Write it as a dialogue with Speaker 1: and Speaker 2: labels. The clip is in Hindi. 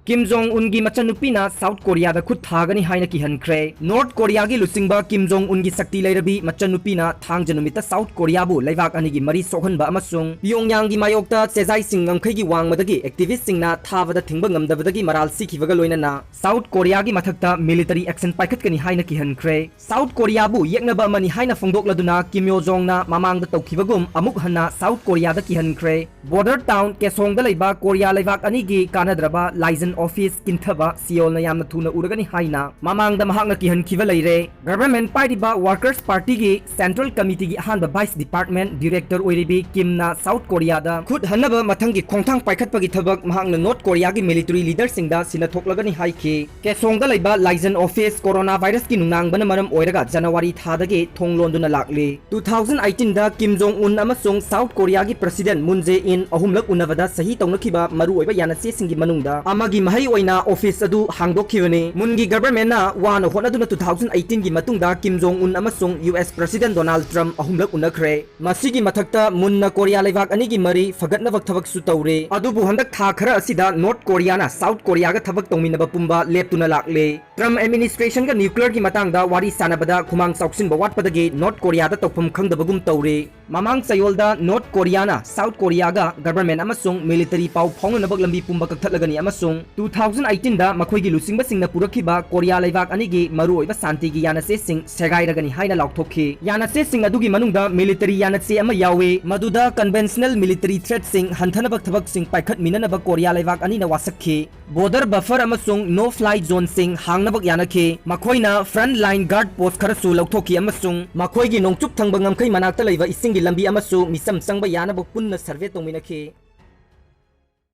Speaker 1: किम जोंग उनगी मचनुपीना साउथ कोरिया दा खुद थागनी हाइना किहनख्रे नॉर्थ कोरिया की लुसिंगबा किम जोंग उनगी शक्ति लेरबी मचनुपीना थांग जनुमिता साउथ कोरिया बु लेवाक अनिगी मरी सोहनबा अमसुंग प्योंगयांग की मायोक्ता चेजाई सिंग अंखैगी वांगमदगी एक्टिविस्ट सिंगना थाबदा थिंगबा ngमदबदगी मराल सिखिबगा लोइनना साउथ कोरिया की मथक्ता मिलिटरी एक्शन पाइखतकनी हाइना किहनख्रे साउथ कोरिया बु येकनबा मनी हाइना फोंदोकलदुना किम यो जोंगना ममांगदा तौखिबगुम अमुक हन्ना साउथ कोरिया दा किहनख्रे बॉर्डर टाउन केसोंगदा लेबा कोरिया लेवाक अनिगी कानाद्रबा लाइजन ऑफिस किंथबा सियोल ना यामना थुना उरगनी हाइना ममांगदा महांगना किहनखिबा लेरे गवर्नमेंट पार्टीबा वर्कर्स पार्टी की सेंट्रल कमिटी की अहानबा वाइस डिपार्टमेंट डायरेक्टर ओइरिबी किमना साउथ कोरिया दा खुद हन्नबा मथंगी खोंथांग पाइखतपगी थबक महांगना नॉर्थ कोरिया की मिलिटरी लीडर सिंगदा सिना थोकलगनी हाइखि केसोंगदा लेबा लाइजन ऑफिस कोरोना वायरस की नुंगांगबना मरम ओइरगा जनवरी थादगे थोंगलोंदुना लागले 2018 दा किम जोंग उन अमसुंग साउथ कोरिया की प्रेसिडेंट मून जे इन अहुमलक उनबदा सही तौनखिबा मरु ओइबा यानसे सिंगी मनुंगदा अमागी महै ओइना ऑफिस अदु हांगदोखिबने मुनगी गवर्नमेंट ना वान होनदुना 2018 की मतुंगदा किम जोंग उन अमसुंग यूएस प्रेसिडेंट डोनाल्ड ट्रम्प अहुमलक उनखरे मसीगी मथक्ता मुन्ना कोरिया लेवाक अनिगी मरी फगतनबक थबक सु तौरे अदुबु हंदक था खरा असिदा नॉर्थ कोरिया ना साउथ कोरिया का थबक तौमिनबा पुंबा लेपतुना लागले ट्रम्प एडमिनिस्ट्रेशन का न्यूक्लियर की मतंगदा वारी सानबदा खुमांग साउक्सिन बवाटपदगे नॉर्थ कोरिया दा तौफम खंगदबगुम तौरे ममांग चयोलदा नॉर्थ कोरिया ना साउथ कोरिया गा गवर्नमेंट अमसुंग मिलिटरी पाउ फाउननबक लंबी पुंबा कक्थलगनी अमसुंग 2018 दा मखोइगी लुसिंगबा सिंगना पुरखिबा कोरिया लेवाक अनिगी मरुओइबा शांतिगी यानसे सिंग सेगाइरगनी हाइना लाउथोखि यानसे सिंग अदुगी मनुंगदा मिलिटरी यानसे अमा यावे मदुदा कन्वेंशनल मिलिटरी थ्रेट सिंग हंथनबक थबक सिंग पाइखत मिननबा कोरिया लेवाक अनिना वासखि बॉर्डर बफर अमसुंग नो फ्लाई जोन सिंग हांगनबक यानखि मखोइना फ्रंट लाइन गार्ड पोस्ट खरसु लौथोखि अमसुंग मखोइगी नोंचुप थंबा ngamkhai manakta leiba isingi lambi amasu misam changba yanabok punna survey tongminakhi